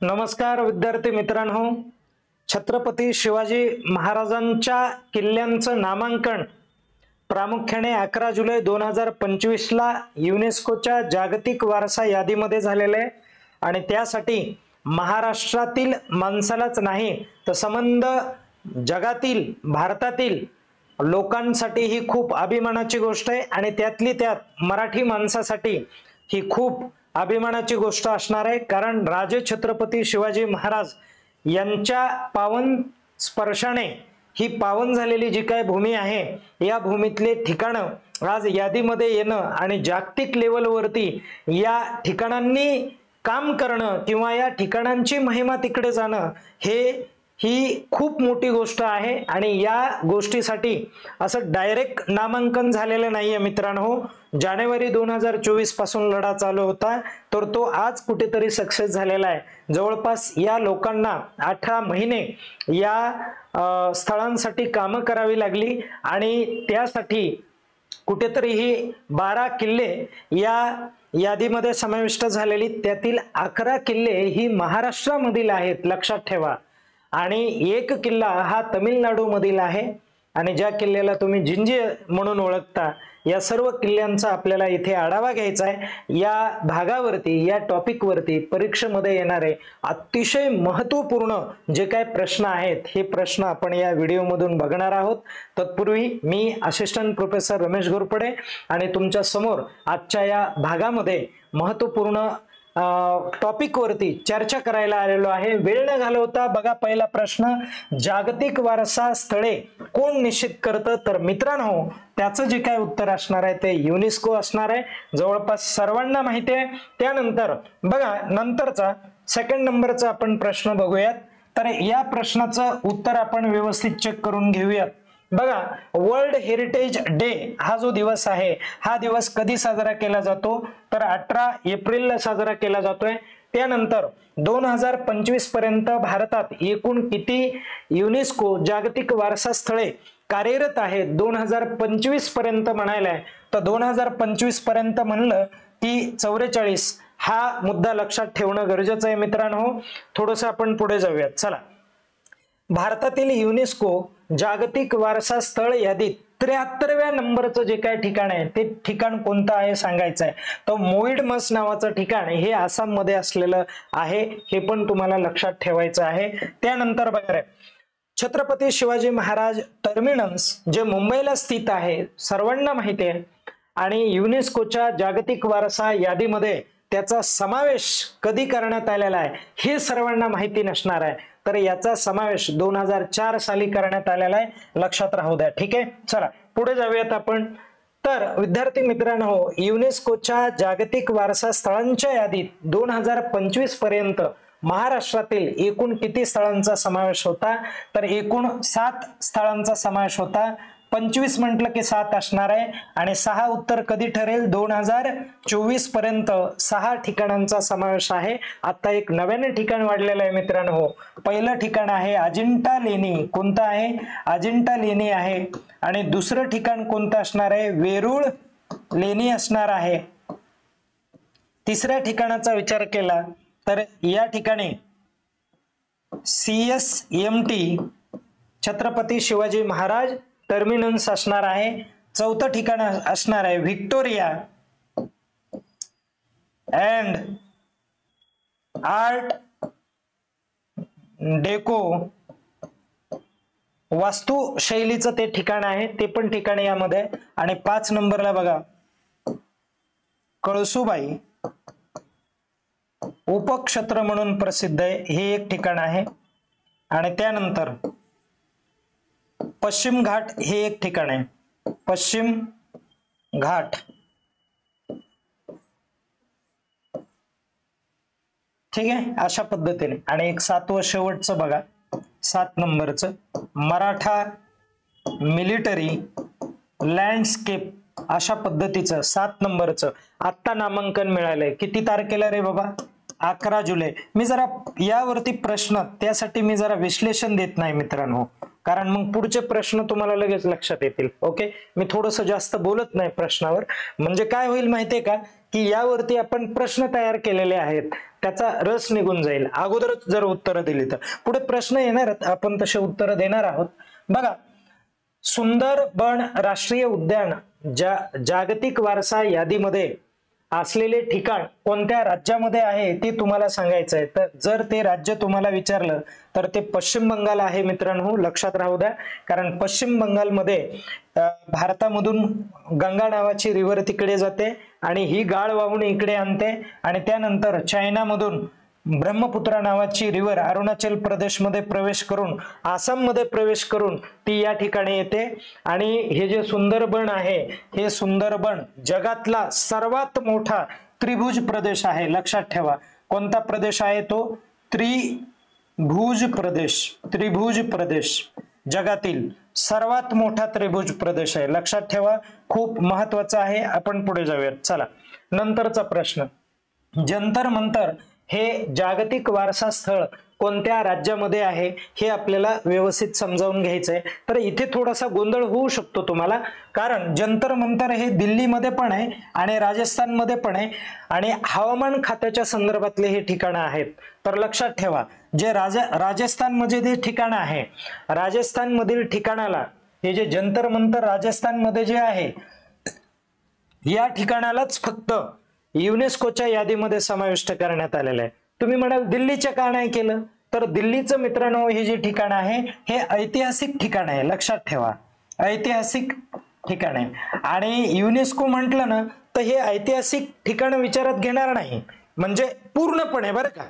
नमस्कार विद्यार्थी मित्रांनो, छत्रपती शिवाजी महाराजांच्या किल्ल्यांचं नामांकन प्रामुख्याने 11 जुलै 2025 ला युनेस्कोच्या जागतिक वारसा यादीमध्ये झालेले आहे आणि त्यासाठी महाराष्ट्रातील माणसालाच नाही तर संबंध जगातील भारतातील लोकांसाठी ही खूप अभिमानाची गोष्ट आहे आणि त्यातली त्यात मराठी माणसासाठी ही खूप अभिमानाची गोष्ट असणार आहे। कारण राजे छत्रपती शिवाजी महाराज यांच्या पावन स्पर्शाने ही पावन झालेली जी काय भूमी आहे या भूमीतले ठिकाण आज यादीमध्ये येणं आणि जागतिक लेवलवरती या ठिकाणांनी काम करणं किंवा या ठिकाणांची महिमा तिकडे जाणं ही खूप मोठी गोष्ट आहे आणि या गोष्टीसाठी असं डायरेक्ट नामांकन झालेलं नाहीये मित्रांनो। जानेवारी 2024 पासून लढा चालू होता तर तो आज कुठेतरी सक्सेस झालेला आहे। जवळपास या लोकांना 18 महिने या स्थळांसाठी कामं करावी लागली आणि त्यासाठी कुठेतरी ही 12 किल्ले या यादीमध्ये समाविष्ट झालेली, त्यातील 11 किल्ले ही महाराष्ट्रामधील आहेत लक्षात ठेवा आणि एक किल्ला हा तामिळनाडू मधील आहे आणि ज्या किल्ल्याला तुम्ही जिंजी म्हणून ओळखता या सर्व किल्ल्यांचा आपल्याला इथे आढावा घ्यायचा आहे। या भागावरती या टॉपिक वरती परीक्षेमध्ये येणारे अतिशय महत्त्वपूर्ण जे काही प्रश्न आहेत हे प्रश्न आपण या व्हिडिओ मधून बघणार आहोत। तत्पूर्वी मी असिस्टंट प्रोफेसर रमेश घोरपडे आणि तुमच्या समोर आजच्या या भागामध्ये महत्त्वपूर्ण टॉपिक वरती चर्चा करायला आलेलो आहे। वेळ न घालवता बघा पहिला प्रश्न, जागतिक वारसा स्थळे कोण निश्चित करतं? तर मित्रांनो त्याचं जे काय उत्तर असणार आहे ते युनेस्को असणार आहे। जवळपास सर्वांना माहिती आहे। त्यानंतर बघा नंतरचा सेकंड नंबरचा आपण प्रश्न बघूयात। तर या प्रश्नाचं उत्तर आपण व्यवस्थित चेक करून घेऊयात। बघा वर्ल्ड हेरिटेज डे हा जो दिवस आहे हा दिवस कधी साजरा केला जातो? तर 18 एप्रिलला साजरा केला जातोय। त्यानंतर 2025 पर्यंत भारतात एकूण किती युनेस्को जागतिक वारसा स्थळे कार्यरत आहेत? 2025 पर्यंत म्हणायलाय तर 2025 पर्यंत म्हणलं की 44 हा मुद्दा लक्षात ठेवणं गरजेचं आहे मित्रांनो। थोडंसं आपण पुढे जाऊयात चला। भारतातील युनेस्को जागतिक वारसा स्थळ यादीत 73व्या नंबरचं जे काय ठिकाण आहे ते ठिकाण कोणतं आहे सांगायचं आहे। तर मोईडमस नावाचं ठिकाण हे आसाम मध्ये असलेलं आहे, हे पण तुम्हाला लक्षात ठेवायचं आहे। त्यानंतर बघा छत्रपती शिवाजी महाराज टर्मिनस जे मुंबईला स्थित आहे सर्वांना माहिती आहे आणि युनेस्कोच्या जागतिक वारसा यादीमध्ये त्याचा समावेश कधी करण्यात आलेला आहे हे सर्वांना माहिती नसणार आहे। तर याचा समावेश 2004 साली करण्यात आलेला आहे, लक्षात राहू द्या। ठीक आहे चला पुढे जाऊयात आपण। तर विद्यार्थी मित्रांनो युनेस्कोच्या जागतिक वारसा स्थळांच्या यादीत 2025 पर्यंत महाराष्ट्रातील एकूण किती स्थळांचा समावेश होता? तर एकूण 7 स्थळांचा समावेश होता। 25 म्हटलं की 7 असणार आहे आणि 6 उत्तर कधी ठरेल? 2024 पर्यंत 6 ठिकाणांचा समावेश आहे। आता एक नव्याने ठिकाण वाढलेलं आहे मित्रांनो। पहिलं ठिकाण आहे अजिंठा लेणी, कोणतं आहे? अजिंठा लेणी आहे आणि दुसरं ठिकाण कोणतं असणार आहे? वेरूळ लेणी असणार आहे। तिसऱ्या ठिकाणाचा विचार केला तर या ठिकाणी CSMT छत्रपती शिवाजी महाराज टर्मिनस असणार आहे। चौथं ठिकाण असणार आहे व्हिक्टोरिया अँड आर्ट डेको वास्तुशैलीचं ते ठिकाण आहे, ते पण ठिकाण यामध्ये। आणि 5 नंबरला बघा कळसुबाई उपक्षेत्र म्हणून प्रसिद्ध आहे, हे एक ठिकाण आहे। आणि त्यानंतर पश्चिम घाट हे एक ठिकाण आहे, पश्चिम घाट। ठीक आहे अशा पद्धतीने। आणि एक 7वं शेवटचं बघा 7 नंबरचं मराठा मिलिटरी लँडस्केप अशा पद्धतीचं 7 नंबरचं आत्ता नामांकन मिळालंय। किती तारखेला रे बाबा? 11 जुलै. मी जरा यावरती प्रश्न त्यासाठी मी जरा विश्लेषण देत नाही मित्रांनो, कारण मग पुढचे प्रश्न तुम्हाला लगेच लक्षात येतील. ओके, मी थोडंसं जास्त बोलत नाही प्रश्नावर, म्हणजे काय होईल माहितीये का की यावरती आपण प्रश्न तयार केलेले आहेत, त्याचा रस निघून जाईल अगोदरच जर उत्तरं दिली तर. पुढे प्रश्न येणार, आपण तसे उत्तरं देणार आहोत. बघा, सुंदरबन राष्ट्रीय उद्यान जागतिक वारसा यादीमध्ये असलेले ठिकाण कोणत्या राज्यामध्ये आहे ते तुम्हाला सांगायचं आहे. तर जर ते राज्य तुम्हाला विचारलं तर ते पश्चिम बंगाल आहे मित्रांनो, लक्षात राहू द्या. कारण पश्चिम बंगालमध्ये भारतामधून गंगा नावाची रिव्हर तिकडे जाते आणि ही गाळ वाहून इकडे आणते, आणि त्यानंतर चायनामधून ब्रह्मपुत्रा नावाची रिव्हर अरुणाचल प्रदेशमध्ये प्रवेश करून आसाममध्ये प्रवेश करून ती या ठिकाणी येते. आणि हे जे सुंदरबन आहे, हे सुंदरबन जगातला सर्वात मोठा त्रिभुज प्रदेश आहे. लक्षात ठेवा, कोणता प्रदेश आहे तो? त्रिभुज प्रदेश. त्रिभुज प्रदेश जगातील सर्वात मोठा त्रिभुज प्रदेश आहे, लक्षात ठेवा, खूप महत्वाचा आहे. आपण पुढे जाऊयात. चला, नंतरचा प्रश्न, जंतर मंतर हे जागतिक वारसा स्थळ कोणत्या राज्यामध्ये आहे हे आपल्याला व्यवस्थित समजावून घ्यायचंय. तर इथे थोडासा गोंधळ होऊ शकतो तुम्हाला, कारण जंतर मंतर हे दिल्लीमध्ये पण आहे आणि राजस्थानमध्ये पण आहे, आणि हवामान खात्याच्या संदर्भातले हे ठिकाणं आहेत. तर लक्षात ठेवा, जे राजस्थानमध्ये जे ठिकाण आहे, राजस्थान मधील ठिकाणाला हे जे जंतर मंतर राजस्थानमध्ये जे आहे, या ठिकाणालाच फक्त युनेस्कोच्या यादीमध्ये समाविष्ट करण्यात आलेलं आहे. तुम्ही म्हणाल दिल्लीच्या का नाही केलं? तर दिल्लीचं मित्रांनो हे जे ठिकाण आहे हे ऐतिहासिक ठिकाण आहे, लक्षात ठेवा, ऐतिहासिक ठिकाण आहे. आणि युनेस्को म्हटलं ना तर हे ऐतिहासिक ठिकाण विचारात घेणार नाही, म्हणजे पूर्णपणे, बरं का,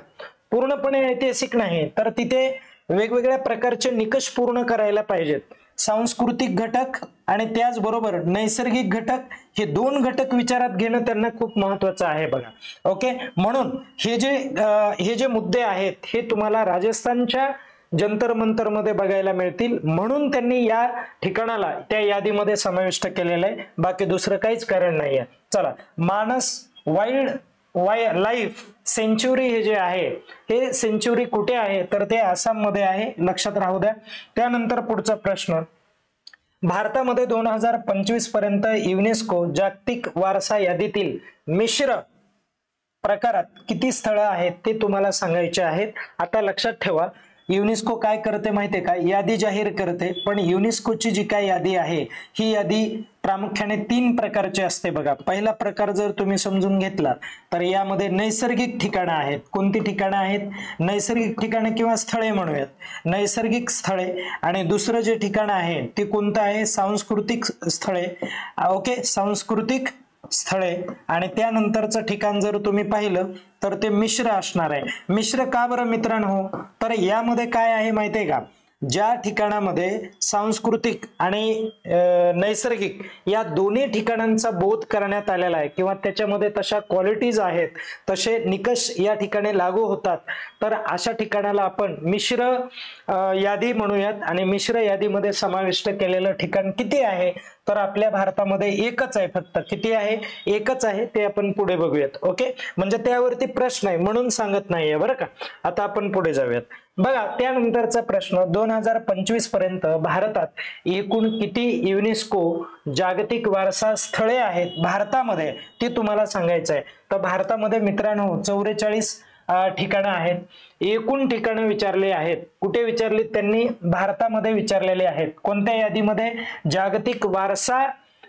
पूर्णपणे ऐतिहासिक नाही. तर तिथे वेगवेगळ्या प्रकारचे निकष पूर्ण करायला पाहिजेत. सांस्कृतिक घटक आणि त्याचबरोबर नैसर्गिक घटक, हे दोन घटक विचारात घेणं त्यांना खूप महत्वाचं आहे बघा. ओके, म्हणून हे जे मुद्दे आहेत हे तुम्हाला राजस्थानच्या जंतर मंतर मध्ये बघायला मिळतील, म्हणून त्यांनी या ठिकाणाला त्या यादीमध्ये समाविष्ट केलेलं आहे, बाकी दुसरं काहीच कारण नाहीये. चला, मानस वाईल्ड लाईफ सेंच्युरी हे जे आहे, हे सेंच्युरी कुठे आहे? तर ते आसाम मध्ये आहे, लक्षात राहू द्या. त्यानंतर पुढचा प्रश्न, भारतामध्ये 2025 पर्यंत युनेस्को जागतिक वारसा यादीतील मिश्र प्रकारात किती स्थळं आहेत ते तुम्हाला सांगायचे आहेत. आता लक्षात ठेवा, युनेस्को काय करते माहितीये का? यादी जाहीर करते, पण युनेस्कोची जी काय यादी आहे ही यादी प्रामुख्याने 3 प्रकारची असते बघा. पहिला प्रकार जर तुम्ही समजून घेतला तर यामध्ये नैसर्गिक ठिकाणं आहेत. कोणती ठिकाणं आहेत? नैसर्गिक ठिकाणे किंवा स्थळे म्हणूयात, नैसर्गिक स्थळे. आणि दुसरं जे ठिकाण आहे ते कोणतं आहे? सांस्कृतिक स्थळे. ओके, सांस्कृतिक स्थळे. आणि त्यानंतरचं ठिकाण जर तुम्ही पाहिलं तर ते मिश्र असणार आहे. मिश्र का बरं मित्रांनो? तर यामध्ये काय आहे माहितीये का, ज्या ठिकाणामध्ये सांस्कृतिक आणि नैसर्गिक या दोन्ही ठिकाणांचा बोध करण्यात आलेला आहे किंवा त्याच्यामध्ये तशा क्वालिटीज आहेत, तसे निकष या ठिकाणी लागू होतात, तर अशा ठिकाणाला आपण मिश्र यादी म्हणूयात. आणि मिश्र यादीमध्ये समाविष्ट केलेलं ठिकाण किती आहे? तर आपल्या भारतामध्ये एकच आहे फक्त. किती आहे? एकच आहे. ते आपण पुढे बघूयात. ओके, म्हणजे त्यावरती प्रश्न आहे म्हणून सांगत नाहीये बरं का. आता आपण पुढे जाऊयात. बघा, त्यानंतरचा प्रश्न, 2025 पर्यंत भारतात एकूण किती युनेस्को जागतिक वारसा स्थळे आहेत भारतामध्ये ते तुम्हाला सांगायचं आहे. तर भारतामध्ये मित्रांनो 44 ठिकाणं आहेत. एकूण ठिकाणं विचारले आहेत. कुठे विचारली त्यांनी? भारतामध्ये विचारलेले आहेत. कोणत्या यादीमध्ये? जागतिक वारसा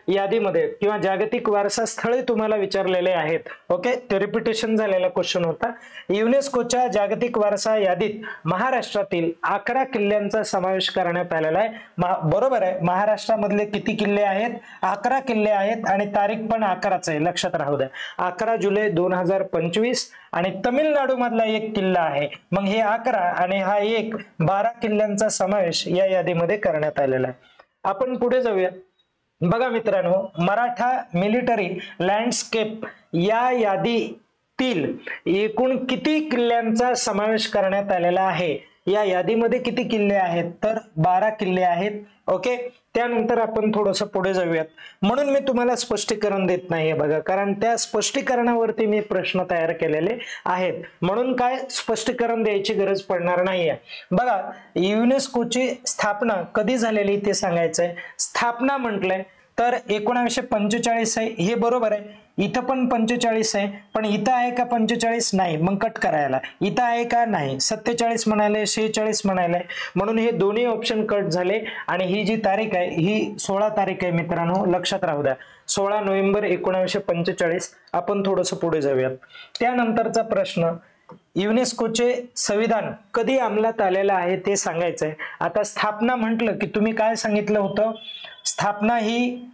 यादीमध्ये किंवा जागतिक वारसा स्थळे तुम्हाला विचारलेले आहेत. ओके, ते रिपिटेशन झालेला क्वेश्चन होता. युनेस्कोच्या जागतिक वारसा यादीत महाराष्ट्रातील 11 किल्ल्यांचा समावेश करण्यात आलेला आहे. बरोबर आहे, महाराष्ट्रामधले किती किल्ले आहेत? 11 किल्ले आहेत आणि तारीख पण 11च आहे, लक्षात राहू द्या. 11 जुलै 2025. आणि तमिळनाडू मधला एक किल्ला आहे. मग हे 11 आणि हा एक 12 किल्ल्यांचा समावेश या यादीमध्ये करण्यात आलेला आहे. आपण पुढे जाऊया. बघा मित्रांनो, मराठा मिलिटरी लँडस्केप या यादीतील एकूण किती किल्ल्यांचा समावेश करण्यात आलेला आहे या यादीमध्ये किती किल्ले आहेत तर 12 किल्ले आहेत. ओके, त्यानंतर आपण थोडंसं पुढे जाऊयात. म्हणून मी तुम्हाला स्पष्टीकरण देत नाहीये बघा, कारण त्या स्पष्टीकरणावरती मी प्रश्न तयार केलेले आहेत, म्हणून काय स्पष्टीकरण द्यायची गरज पडणार नाहीये. बघा, युनेस्कोची स्थापना कधी झालेली ते सांगायचंय. स्थापना म्हटलंय तर 1945 आहे, हे बरोबर आहे. इथं पण 45 आहे, पण इथं आहे का 45? नाही, मग कट करायला. इथं आहे का? नाही. 47 म्हणाले, 46 म्हणाले, म्हणून हे दोन्ही ऑप्शन कट झाले. आणि ही जी तारीख आहे ही 16 तारीख आहे मित्रांनो, लक्षात राहू द्या. 16 नोव्हेंबर 1945. आपण थोडंसं पुढे जाऊयात. त्यानंतरचा प्रश्न, युनेस्कोचे संविधान कधी अंमलात आलेलं आहे ते सांगायचंय. आता स्थापना म्हटलं की तुम्ही काय सांगितलं होतं, स्थापना ही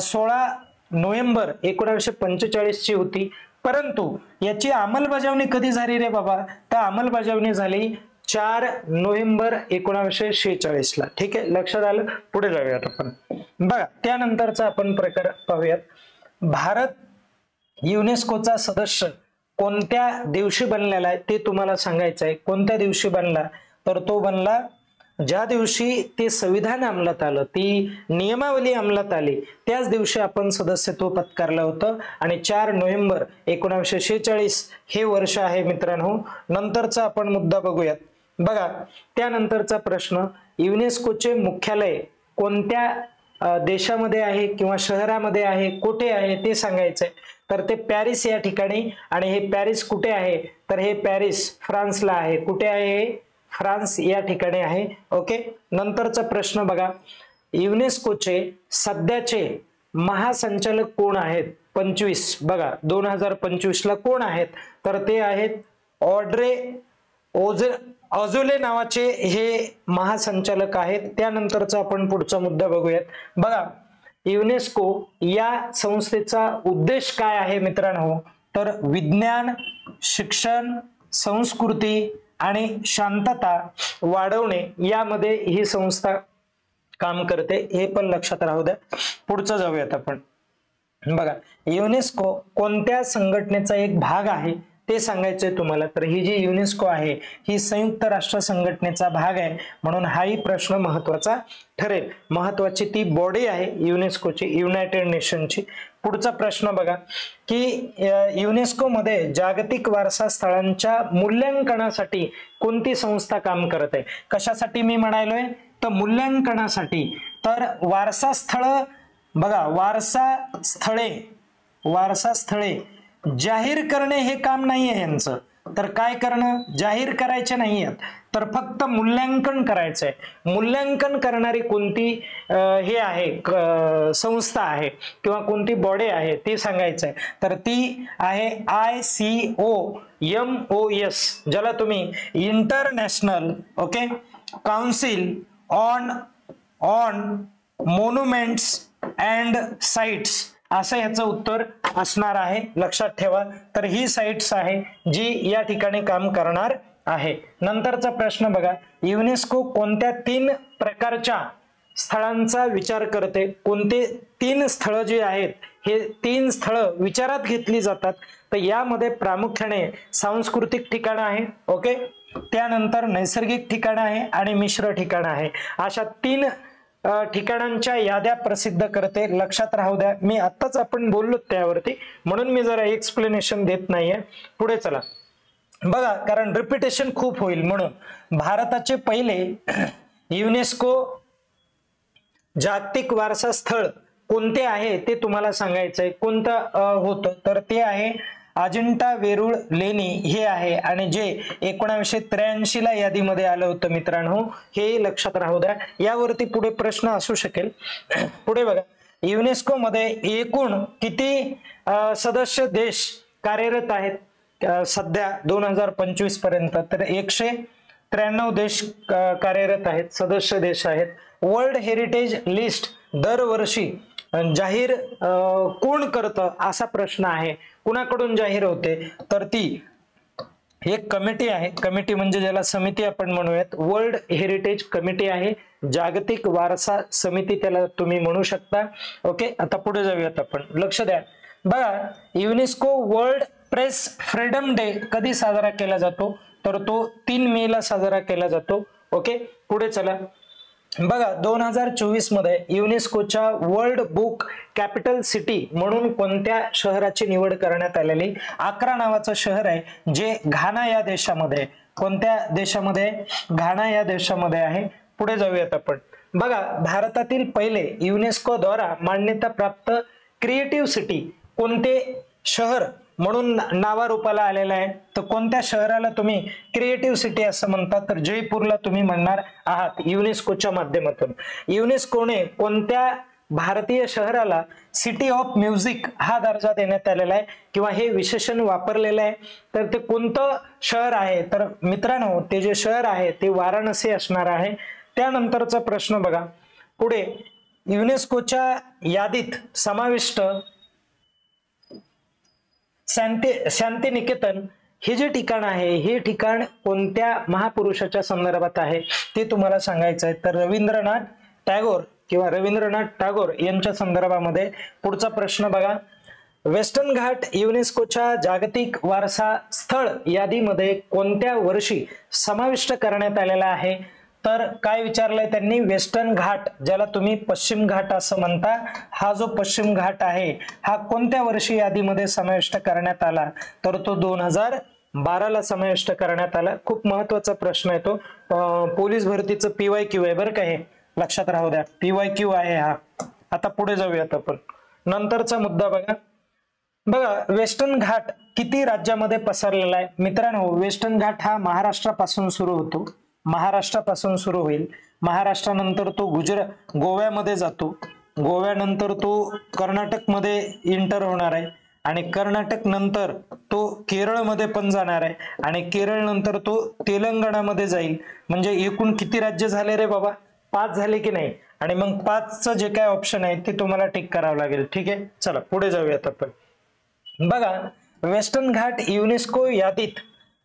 16 नोव्हेंबर 1945 ची होती, परंतु याची अंमलबजावणी कधी झाली रे बाबा, तर अंमलबजावणी झाली 4 नोव्हेंबर 1946 ला. ठीक आहे, लक्षात आलं. पुढे जाऊयात आपण. बघा, त्यानंतरचा आपण प्रकार पाहूयात. भारत युनेस्कोचा सदस्य कोणत्या दिवशी बनलेला आहे ते तुम्हाला सांगायचं आहे. कोणत्या दिवशी बनला, तर तो बनला ज्या दिवशी ते संविधान अंमलात आलं, ती नियमावली अंमलात आली, त्याच दिवशी आपण सदस्यत्व पत्करलं होतं. आणि 4 नोव्हेंबर 1946 हे वर्ष आहे मित्रांनो. नंतरचा आपण मुद्दा बघूयात. बघा, त्यानंतरचा प्रश्न, युनेस्कोचे मुख्यालय कोणत्या देशामध्ये आहे किंवा शहरामध्ये आहे, कुठे आहे ते सांगायचंय. तर ते पॅरिस या ठिकाणी. आणि हे पॅरिस कुठे आहे, तर हे पॅरिस फ्रान्सला आहे. कुठे आहे? फ्रान्स या ठिकाणी आहे. ओके, नंतरचा प्रश्न बघा, युनेस्कोचे सध्याचे महासंचालक कोण आहेत? 25. बघा, 2025 ला कोण आहेत, तर ते आहेत ऑड्रे ऑझोले नावाचे हे महासंचालक आहेत. त्यानंतरचा आपण पुढचा मुद्दा बघूयात. बघा, युनेस्को या संस्थेचा उद्देश काय आहे मित्रांनो, तर विज्ञान, शिक्षण, संस्कृती आणि शांतता वाढवणे यामध्ये ही संस्था काम करते, हे पण लक्षात राहू द्या. पुढचं जाऊयात आपण. बघा, युनेस्को कोणत्या संघटनेचा एक भाग आहे ते सांगायचंय तुम्हाला. तर ही जी युनेस्को आहे ही संयुक्त राष्ट्र संघटनेचा भाग आहे, म्हणून हाही प्रश्न महत्वाचा ठरेल. महत्वाची ती बॉडी आहे युनेस्कोची, युनायटेड नेशनची. पुढचा प्रश्न बघा की युनेस्को मध्ये जागतिक वारसा स्थळांच्या मूल्यांकनासाठी कोणती संस्था काम करत आहे? कशासाठी मी म्हणालोय, तर मूल्यांकनासाठी. तर वारसा स्थळ बघा, वारसा स्थळे जाहीर करणे हे काम नाहीये यांचं. तर काय करणं, जाहीर करायचे नाहीयेत, तर फक्त मूल्यांकन करायचंय. मूल्यांकन करणारी कोणती हे आहे संस्था आहे किंवा कोणती बॉडी आहे ते सांगायचंय. तर ती आहे ICOMOS, ज्याला तुम्ही international council on monuments and sites असं याचं उत्तर असणार आहे, लक्षात ठेवा. तर ही साइट्स आहे जी या ठिकाणी काम करणार आहे. नंतरचा प्रश्न बघा, युनेस्को कोणत्या 3 प्रकारच्या स्थळांचा विचार करते? कोणते 3 स्थळ जे आहेत हे 3 स्थळ विचारात घेतली जातात? तर यामध्ये प्रामुख्याने सांस्कृतिक ठिकाण आहे, ओके, त्यानंतर नैसर्गिक ठिकाण आहे आणि मिश्र ठिकाण आहे. अशा 3 ठिकाणांच्या याद्या प्रसिद्ध करते, लक्षात राहू द्या. मी आत्ताच आपण बोललो त्यावरती, म्हणून मी जरा एक्सप्लेनेशन देत नाहीये. पुढे चला. बघा, कारण रिपिटेशन खूप होईल, म्हणून भारताचे पहिले युनेस्को जागतिक वारसा स्थळ कोणते आहे ते तुम्हाला सांगायचंय. कोणतं होतं, तर ते आहे अजिंठा वेरूळ लेणी हे आहे, आणि जे 1983 ला यादीमध्ये आलं होतं मित्रांनो, हे लक्षात राहू द्या. यावरती पुढे प्रश्न असू शकेल. पुढे बघा, युनेस्को मध्ये एकूण किती सदस्य देश कार्यरत आहेत सध्या 2025 पर्यंत? तर 193 देश कार्यरत आहेत, सदस्य देश आहेत. वर्ल्ड हेरिटेज लिस्ट दरवर्षी जाहीर कोण करतं असा प्रश्न आहे. कुणाकडून जाहीर होते? तर ती एक कमिटी आहे. कमिटी म्हणजे ज्याला समिती आपण म्हणूयात, वर्ल्ड हेरिटेज कमिटी आहे, जागतिक वारसा समिती त्याला तुम्ही म्हणू शकता. ओके, आता पुढे जाऊयात आपण. लक्ष द्या. बघा, UNESCO world press freedom day कधी साजरा केला जातो, तर तो 3 मे ला साजरा केला जातो. ओके, पुढे चला. बघा 2024 मध्ये युनेस्कोच्या वर्ल्ड बुक कॅपिटल सिटी म्हणून कोणत्या शहराची निवड करण्यात आलेली? अक्रा नावाचं शहर आहे जे घाना या देशामध्ये, कोणत्या देशामध्ये? घाना या देशामध्ये आहे. पुढे जाऊयात आपण. बघा भारतातील पहिले युनेस्को द्वारा मान्यता प्राप्त क्रिएटिव्ह सिटी कोणते शहर म्हणून नावारूपाला आलेला आहे? तर कोणत्या शहराला तुम्ही क्रिएटिव्ह सिटी असं म्हणतात? तर जयपूरला तुम्ही म्हणणार आहात युनेस्कोच्या माध्यमातून. युनेस्कोने कोणत्या भारतीय शहराला सिटी ऑफ म्युझिक हा दर्जा देण्यात आलेला आहे किंवा हे विशेषण वापरलेलं आहे? तर ते कोणतं शहर आहे? तर मित्रांनो ते जे शहर आहे ते वाराणसी असणार आहे. त्यानंतरचा प्रश्न बघा पुढे. युनेस्कोच्या यादीत समाविष्ट शांतिनिकेतन हे जे ठिकाण आहे हे ठिकाण कोणत्या महापुरुषाच्या संदर्भात आहे ते तुम्हाला सांगायचं आहे. तर रवींद्रनाथ टागोर किंवा रवींद्रनाथ टागोर यांच्या संदर्भामध्ये. पुढचा प्रश्न बघा. वेस्टर्न घाट युनेस्कोच्या जागतिक वारसा स्थळ यादीमध्ये कोणत्या वर्षी समाविष्ट करण्यात आलेला आहे? तर काय विचारलंय त्यांनी? वेस्टर्न घाट, ज्याला तुम्ही पश्चिम घाट असं म्हणता, हा जो पश्चिम घाट आहे हा कोणत्या वर्षी यादीमध्ये समाविष्ट करण्यात आला? तर तो 2012 ला समाविष्ट करण्यात आला. खूप महत्वाचा प्रश्न आहे तो. पोलीस भरतीचं PYQ आहे बरं का, हे लक्षात राहू द्या. PYQ आहे हा. आता पुढे जाऊयात आपण. नंतरचा मुद्दा बघा. वेस्टर्न घाट किती राज्यामध्ये पसरलेला आहे? मित्रांनो वेस्टर्न घाट हा महाराष्ट्रापासून सुरू होतो, महाराष्ट्रापासून सुरू होईल. महाराष्ट्रानंतर तो गोव्यामध्ये जातो, गोव्यानंतर तो कर्नाटकमध्ये इंटर होणार आहे आणि कर्नाटक नंतर तो केरळमध्ये पण जाणार आहे आणि केरळ नंतर तो तेलंगणामध्ये जाईल. म्हणजे एकूण किती राज्य झाले रे बाबा? 5 झाले की नाही? आणि मग 5चं जे काय ऑप्शन आहे ते तुम्हाला टिक करावं लागेल. ठीक आहे, चला पुढे जाऊयात आपण. बघा वेस्टर्न घाट युनेस्को यादीत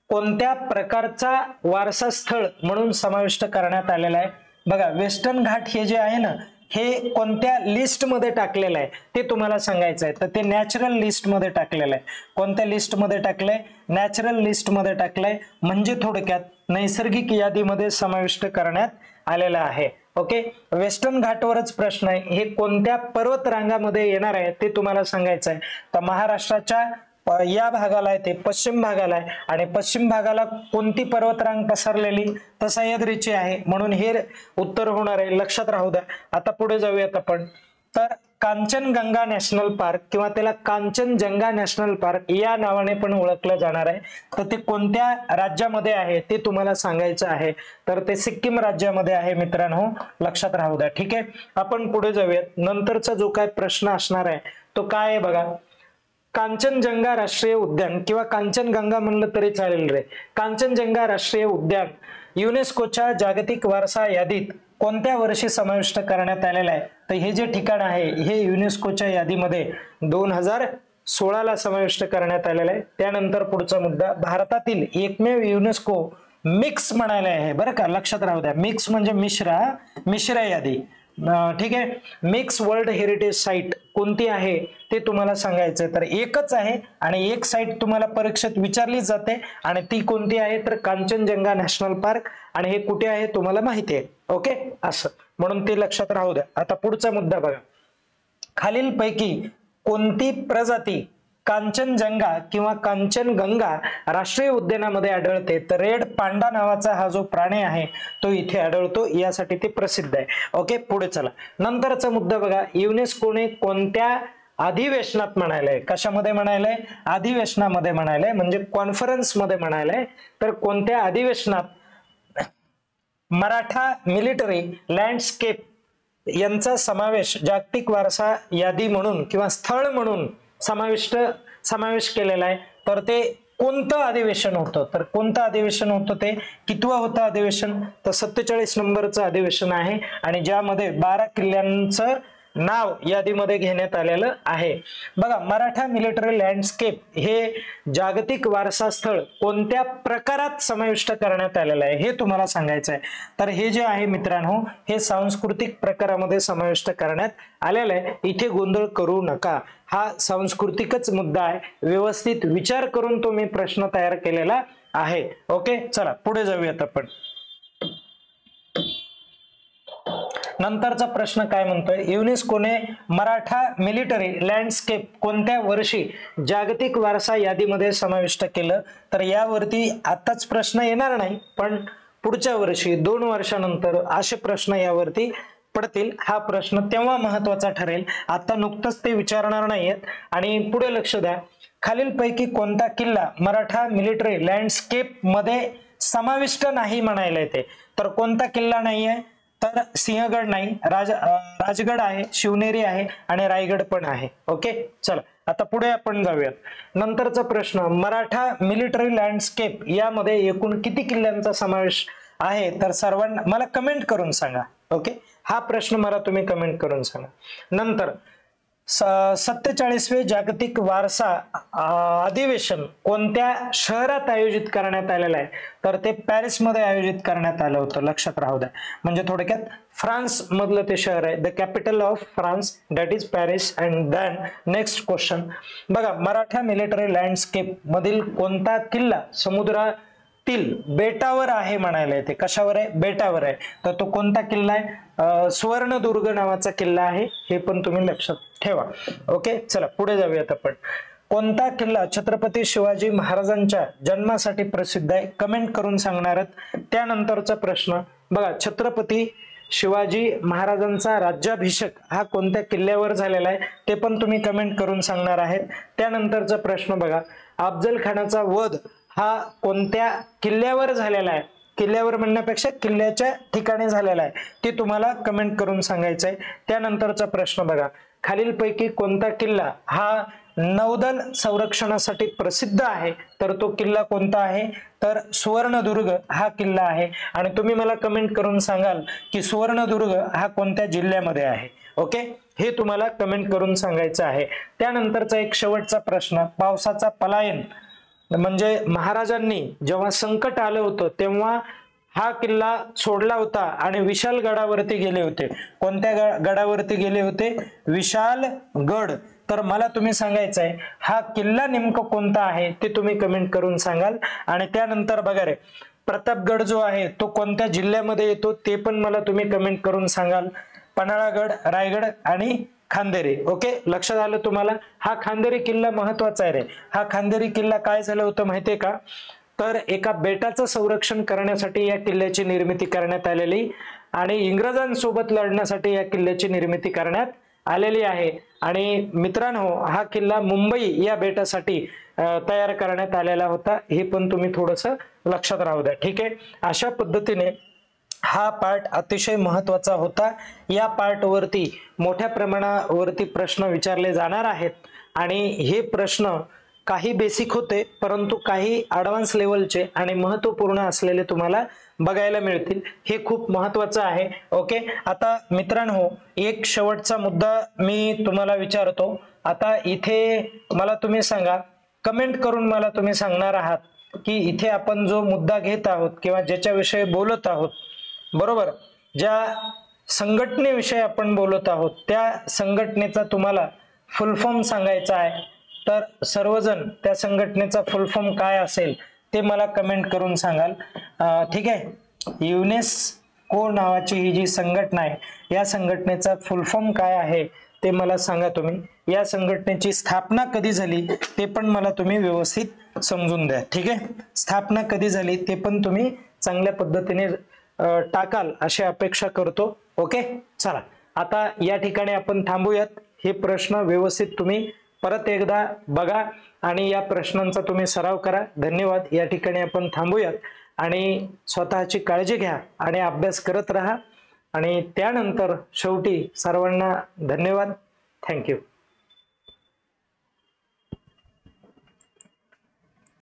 कोणत्या प्रकारचा वारसा स्थळ म्हणून समाविष्ट करण्यात आलेला आहे? बघा वेस्टर्न घाट हे जे आहे ना हे कोणत्या लिस्ट मध्ये टाकलेलं आहे ते तुम्हाला सांगायचं आहे. तर ते नॅचरल लिस्ट मध्ये टाकलेलं आहे. कोणत्या लिस्ट मध्ये टाकलंय? नॅचरल लिस्ट मध्ये टाकलंय. म्हणजे थोडक्यात नैसर्गिक यादीमध्ये समाविष्ट करण्यात आलेलं आहे. ओके, वेस्टर्न घाटवरच प्रश्न आहे. हे कोणत्या पर्वत रांगामध्ये येणार आहे ते तुम्हाला सांगायचं आहे. तर महाराष्ट्राच्या या भागाला आहे ते पश्चिम भागाला आहे आणि पश्चिम भागाला कोणती पर्वतरांग पसरलेली? तर सह्याद्रीची आहे, म्हणून हे उत्तर होणार आहे. लक्षात राहू द्या. आता पुढे जाऊयात आपण. तर कांचनगंगा नॅशनल पार्क किंवा त्याला कांचनजंगा नॅशनल पार्क या नावाने पण ओळखलं जाणार आहे. तर ते कोणत्या राज्यामध्ये आहे ते तुम्हाला सांगायचं आहे. तर ते सिक्कीम राज्यामध्ये आहे मित्रांनो, लक्षात राहू द्या. ठीक आहे, आपण पुढे जाऊयात. नंतरचा जो काय प्रश्न असणार आहे तो काय आहे बघा. कांचनजंगा राष्ट्रीय उद्यान किंवा कांचनगंगा म्हणलं तरी चालेल रे. कांचनजंगा राष्ट्रीय उद्यान युनेस्कोच्या जागतिक वारसा यादीत कोणत्या वर्षी समाविष्ट करण्यात आलेला आहे? तर हे जे ठिकाण आहे हे युनेस्कोच्या यादीमध्ये 2016 ला समाविष्ट करण्यात आलेला आहे. त्यानंतर पुढचा मुद्दा. भारतातील एकमेव युनेस्को मिक्स म्हणायला आहे बरं का, लक्षात राहू द्या. मिक्स म्हणजे मिश्र यादी. ठीक आहे, मिक्स वर्ल्ड हेरिटेज साईट कोणती आहे ते तुम्हाला सांगायचंय. तर एकच आहे आणि एक साईट तुम्हाला परीक्षेत विचारली जाते आणि ती कोणती आहे? तर कांचनजंगा नॅशनल पार्क. आणि हे कुठे आहे तुम्हाला माहिती आहे. ओके, असं म्हणून ते लक्षात राहू द्या. आता पुढचा मुद्दा बघा. खालीलपैकी कोणती प्रजाती कांचनजंगा किंवा कांचनगंगा राष्ट्रीय उद्यानामध्ये आढळते? तर रेड पांडा नावाचा हा जो प्राणी आहे तो इथे आढळतो, यासाठी ते प्रसिद्ध आहे. ओके, पुढे चला. नंतरचा मुद्दा बघा. युनेस्कोने कोणत्या अधिवेशनात म्हणायलंय? कशामध्ये म्हणायलंय? अधिवेशनामध्ये म्हणायलंय, म्हणजे कॉन्फरन्स मध्ये म्हणायलंय. तर कोणत्या अधिवेशनात मराठा मिलिटरी लँडस्केप यांचा समावेश जागतिक वारसा यादी म्हणून किंवा स्थळ म्हणून समावेश केलेला आहे? तर ते कोणतं अधिवेशन होतं? तर कोणतं अधिवेशन होतं ते? कितवं होतं अधिवेशन? तर 47 नंबरचं अधिवेशन आहे आणि ज्यामध्ये 12 किल्ल्यांचं नाव यादीमध्ये घेण्यात आलेलं आहे. बघा, मराठा मिलिटरी लँडस्केप हे जागतिक वारसा स्थळ कोणत्या प्रकारात समाविष्ट करण्यात आलेलं आहे हे तुम्हाला सांगायचं आहे. तर हे जे आहे मित्रांनो, हे सांस्कृतिक प्रकारामध्ये समाविष्ट करण्यात आलेलं आहे. इथे गोंधळ करू नका, हा सांस्कृतिकच मुद्दा आहे. व्यवस्थित विचार करून तो मी प्रश्न तयार केलेला आहे. ओके, चला पुढे जाऊयात आपण. नंतरचा प्रश्न काय म्हणतोय, युनेस्कोने मराठा मिलिटरी लँडस्केप कोणत्या वर्षी जागतिक वारसा यादीमध्ये समाविष्ट केलं? तर यावरती आताच प्रश्न येणार नाही, पण पुढच्या वर्षी 2 वर्षानंतर असे प्रश्न यावरती पडतील. हा प्रश्न तेव्हा महत्वाचा ठरेल, आता नुकतंच ते विचारणार नाहीयेत. आणि पुढे लक्ष द्या, खालीलपैकी कोणता किल्ला मराठा मिलिटरी लँडस्केप मध्ये समाविष्ट नाही म्हणायला येते? तर कोणता किल्ला नाहीये? तर सिंहगड नाही, राजगड आहे, शिवनेरी आहे आणि रायगड पण आहे. ओके, चला आता पुढे आपण जाऊयात. नंतरचा प्रश्न, मराठा मिलिटरी लँडस्केप यामध्ये एकूण किती किल्ल्यांचा समावेश आहे? तर सर्वांना मला कमेंट करून सांगा. ओके, हा प्रश्न मला तुम्ही कमेंट करून सांगा. नंतर 47वे जागतिक वारसा अधिवेशन कोणत्या शहरात आयोजित करण्यात आलेलं आहे? तर ते पॅरिस मध्ये आयोजित करण्यात आलं होतं, लक्षात राहू द्या. म्हणजे थोडक्यात फ्रान्स मधलं ते शहर आहे, the capital of France, that is Paris. And then next question बघा, मराठा मिलिटरी लँडस्केप मधील कोणता किल्ला समुद्रातील बेटावर आहे म्हणायला येते? कशावर आहे? बेटावर आहे. तर तो कोणता किल्ला आहे? सुवर्णदुर्ग नावाचा किल्ला आहे, हे पण तुम्ही लक्षात ठेवा. ओके, चला पुढे जाऊयात आपण. कोणता किल्ला छत्रपती शिवाजी महाराजांच्या जन्मासाठी प्रसिद्ध आहे? कमेंट करून सांगणार आहेत. त्यानंतरचा प्रश्न बघा, छत्रपती शिवाजी महाराजांचा राज्याभिषेक हा कोणत्या किल्ल्यावर झालेला आहे? ते पण तुम्ही कमेंट करून सांगणार आहेत. त्यानंतरचा प्रश्न बघा, अफजल खानाचा वध हा कोणत्या किल्ल्यावर झालेला आहे? किल्ल्यावर म्हणण्यापेक्षा किल्ल्याच्या ठिकाणी झालेला आहे, ते तुम्हाला कमेंट करून सांगायचं आहे. त्यानंतरचा प्रश्न बघा, खालीलपैकी कोणता किल्ला हा नौदल संरक्षणासाठी प्रसिद्ध आहे? तर तो किल्ला कोणता आहे? तर सुवर्णदुर्ग हा किल्ला आहे. आणि तुम्ही मला कमेंट करून सांगाल की सुवर्णदुर्ग हा कोणत्या जिल्ह्यामध्ये आहे. ओके, हे तुम्हाला कमेंट करून सांगायचं आहे. त्यानंतरचा एक शेवटचा प्रश्न, पावसाचा पलायन म्हणजे महाराजांनी जेव्हा संकट आलं होतं तेव्हा हा किल्ला सोडला होता आणि विशालगडावरती गेले होते. कोणत्या गडावरती गेले होते? विशालगड. तर मला तुम्ही सांगायचं आहे हा किल्ला नेमका कोणता आहे ते तुम्ही कमेंट करून सांगाल. आणि त्यानंतर बघा रे, प्रतापगड जो आहे तो कोणत्या जिल्ह्यामध्ये येतो ते पण मला तुम्ही कमेंट करून सांगाल. पन्हाळागड, रायगड आणि खांदेरी. ओके, लक्षात आलं तुम्हाला? हा खांदेरी किल्ला महत्वाचा आहे रे. हा खांदेरी किल्ला काय झालं होतं माहितीये का? तर एका बेटाचं संरक्षण करण्यासाठी या किल्ल्याची निर्मिती करण्यात आलेली आणि इंग्रजांसोबत लढण्यासाठी या किल्ल्याची निर्मिती करण्यात आलेली आहे. आणि मित्रांनो, हा किल्ला मुंबई या बेटासाठी तयार करण्यात आलेला होता, हे पण तुम्ही थोडंसं लक्षात राहू द्या. ठीक आहे, अशा पद्धतीने हा पार्ट अतिशय महत्वाचा होता. या पार्ट वरती मोठ्या प्रमाणावरती प्रश्न विचारले जाणार आहेत आणि हे प्रश्न काही बेसिक होते परंतु काही ॲडव्हान्स लेवलचे आणि महत्त्वपूर्ण असलेले तुम्हाला बघायला मिळतील. हे खूप महत्वाचं आहे. ओके, आता मित्रांनो एक शेवटचा मुद्दा मी तुम्हाला विचारतो. आता इथे मला तुम्ही सांगा, कमेंट करून मला तुम्ही सांगणार आहात की इथे आपण जो मुद्दा घेत आहोत किंवा ज्याच्याविषयी बोलत आहोत, बरोबर, ज्या संघटनेविषयी आपण बोलत आहोत त्या संघटनेचा तुम्हाला फुल फॉर्म सांगायचा आहे. तर सर्वजण त्या संघटनेचा फुल फॉर्म काय असेल ते मला कमेंट करून सांगाल. ठीक आहे, युनेस्को नावाची ही जी संघटना आहे या संघटनेचा फुल फॉर्म काय आहे ते मला सांगा तुम्ही. या संघटनेची स्थापना कधी झाली ते पण मला तुम्ही व्यवस्थित समजून द्या. ठीक आहे, स्थापना कधी झाली ते पण तुम्ही चांगल्या पद्धतीने टाकाल अशी अपेक्षा करतो. ओके, चला आता या ठिकाणी आपण थांबूयात. हे प्रश्न व्यवस्थित तुम्ही परत एकदा बघा आणि या प्रश्नांचा तुम्ही सराव करा. धन्यवाद. या ठिकाणी आपण थांबूयात आणि स्वतःची काळजी घ्या आणि अभ्यास करत राहा. आणि त्यानंतर शेवटी सर्वांना धन्यवाद. थँक्यू.